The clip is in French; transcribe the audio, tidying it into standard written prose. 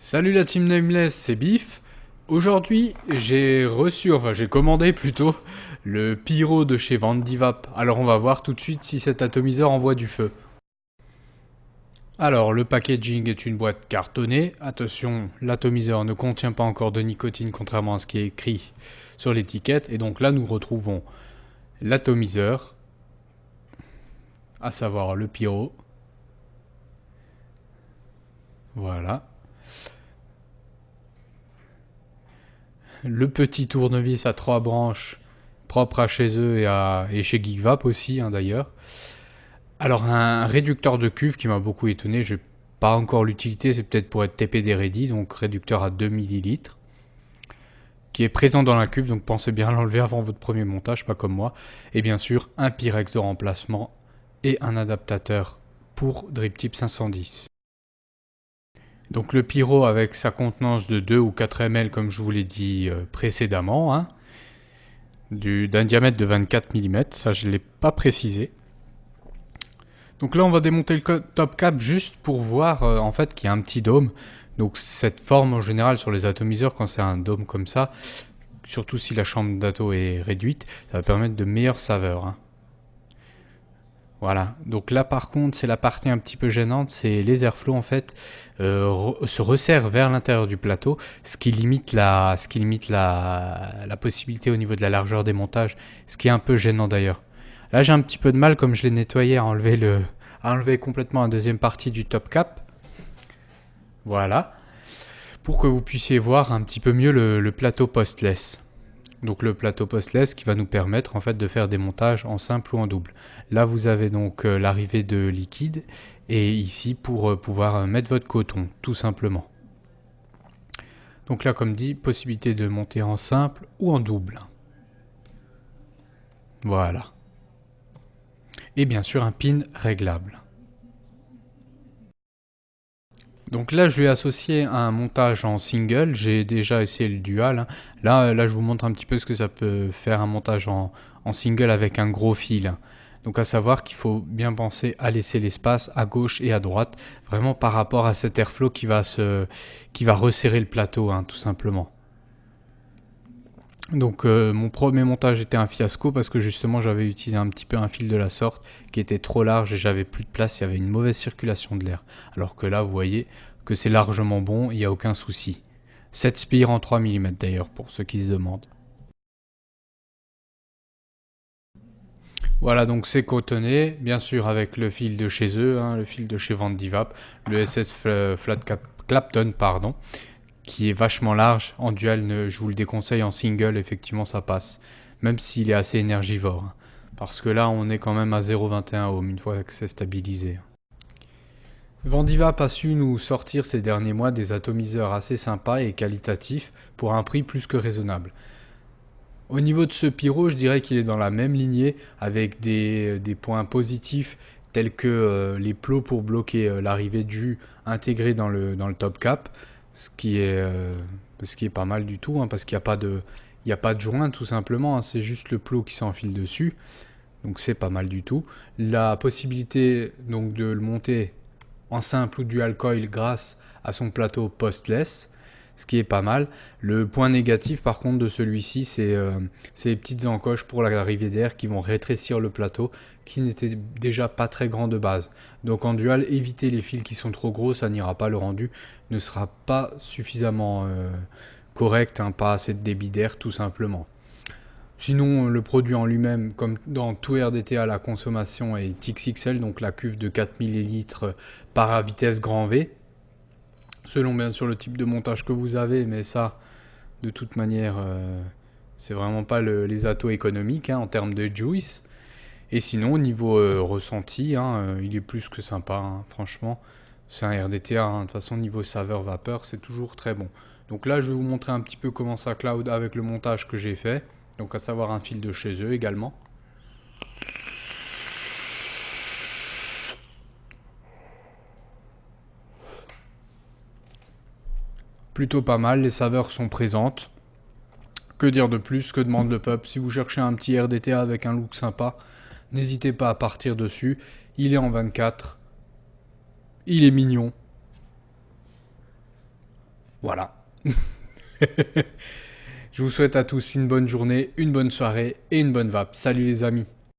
Salut la team Nameless, c'est Biff. Aujourd'hui, j'ai commandé plutôt le pyro de chez Vandivap. Alors on va voir tout de suite si cet atomiseur envoie du feu. Alors le packaging est une boîte cartonnée. Attention, l'atomiseur ne contient pas encore de nicotine contrairement à ce qui est écrit sur l'étiquette. Et donc là nous retrouvons l'atomiseur, à savoir le pyro. Voilà. Le petit tournevis à 3 branches, propre à chez eux et chez Geekvap aussi d'ailleurs. Alors un réducteur de cuve qui m'a beaucoup étonné, j'ai pas encore l'utilité, c'est peut-être pour être TPD ready, donc réducteur à 2 ml, qui est présent dans la cuve, donc pensez bien à l'enlever avant votre premier montage, pas comme moi. Et bien sûr un Pyrex de remplacement et un adaptateur pour DripTip 510. Donc le pyro avec sa contenance de 2 ou 4 ml comme je vous l'ai dit précédemment, d'un diamètre de 24 mm, ça je ne l'ai pas précisé. Donc là on va démonter le top cap juste pour voir en fait qu'il y a un petit dôme. Donc cette forme en général sur les atomiseurs quand c'est un dôme comme ça, surtout si la chambre d'ato est réduite, ça va permettre de meilleures saveurs. Voilà, donc là par contre c'est la partie un petit peu gênante, c'est les airflows en fait se resserrent vers l'intérieur du plateau, ce qui limite la possibilité au niveau de la largeur des montages, ce qui est un peu gênant d'ailleurs. Là j'ai un petit peu de mal comme je l'ai nettoyé à enlever complètement la deuxième partie du top cap. Voilà, pour que vous puissiez voir un petit peu mieux le plateau postless. Donc le plateau postless qui va nous permettre en fait de faire des montages en simple ou en double. Là vous avez donc l'arrivée de liquide et ici pour pouvoir mettre votre coton tout simplement. Donc là comme dit, possibilité de monter en simple ou en double. Voilà. Et bien sûr un pin réglable. Donc là je vais associer un montage en single, j'ai déjà essayé le dual. Là je vous montre un petit peu ce que ça peut faire un montage en single avec un gros fil. Donc à savoir qu'il faut bien penser à laisser l'espace à gauche et à droite, vraiment par rapport à cet airflow qui va resserrer le plateau tout simplement. Donc mon premier montage était un fiasco parce que justement j'avais utilisé un petit peu un fil de la sorte qui était trop large et j'avais plus de place, il y avait une mauvaise circulation de l'air. Alors que là vous voyez que c'est largement bon, il n'y a aucun souci. 7 spires en 3 mm d'ailleurs pour ceux qui se demandent. Voilà donc c'est cotonné, bien sûr avec le fil de chez eux, le fil de chez Vandivap, le SS Flat Clapton pardon, qui est vachement large. En dual, je vous le déconseille, en single, effectivement, ça passe. Même s'il est assez énergivore. Parce que là, on est quand même à 0,21 ohm, une fois que c'est stabilisé. Vandivap a su nous sortir ces derniers mois des atomiseurs assez sympas et qualitatifs pour un prix plus que raisonnable. Au niveau de ce pyro, je dirais qu'il est dans la même lignée avec des points positifs tels que les plots pour bloquer l'arrivée de jus intégrés dans le top cap. Ce qui est pas mal du tout, parce qu'il n'y a pas de joint tout simplement, c'est juste le plot qui s'enfile dessus, donc c'est pas mal du tout. La possibilité donc de le monter en simple ou dual coil grâce à son plateau postless, ce qui est pas mal. Le point négatif par contre de celui-ci, c'est les petites encoches pour l'arrivée d'air qui vont rétrécir le plateau, qui n'était déjà pas très grand de base. Donc en dual, évitez les fils qui sont trop gros, ça n'ira pas, le rendu ne sera pas suffisamment correct, pas assez de débit d'air tout simplement. Sinon, le produit en lui-même, comme dans tout RDTA, la consommation est XXL, donc la cuve de 4 ml par vitesse grand V, selon bien sûr le type de montage que vous avez, mais ça, de toute manière, c'est vraiment pas les atos économiques en termes de juice. Et sinon, au niveau ressenti, il est plus que sympa, franchement. C'est un RDTA, de toute façon, niveau saveur vapeur, c'est toujours très bon. Donc là, je vais vous montrer un petit peu comment ça cloud avec le montage que j'ai fait. Donc à savoir un fil de chez eux également. Plutôt pas mal, les saveurs sont présentes. Que dire de plus, que demande le peuple? Si vous cherchez un petit RDTA avec un look sympa, n'hésitez pas à partir dessus. Il est en 24. Il est mignon. Voilà. Je vous souhaite à tous une bonne journée, une bonne soirée et une bonne vape. Salut les amis.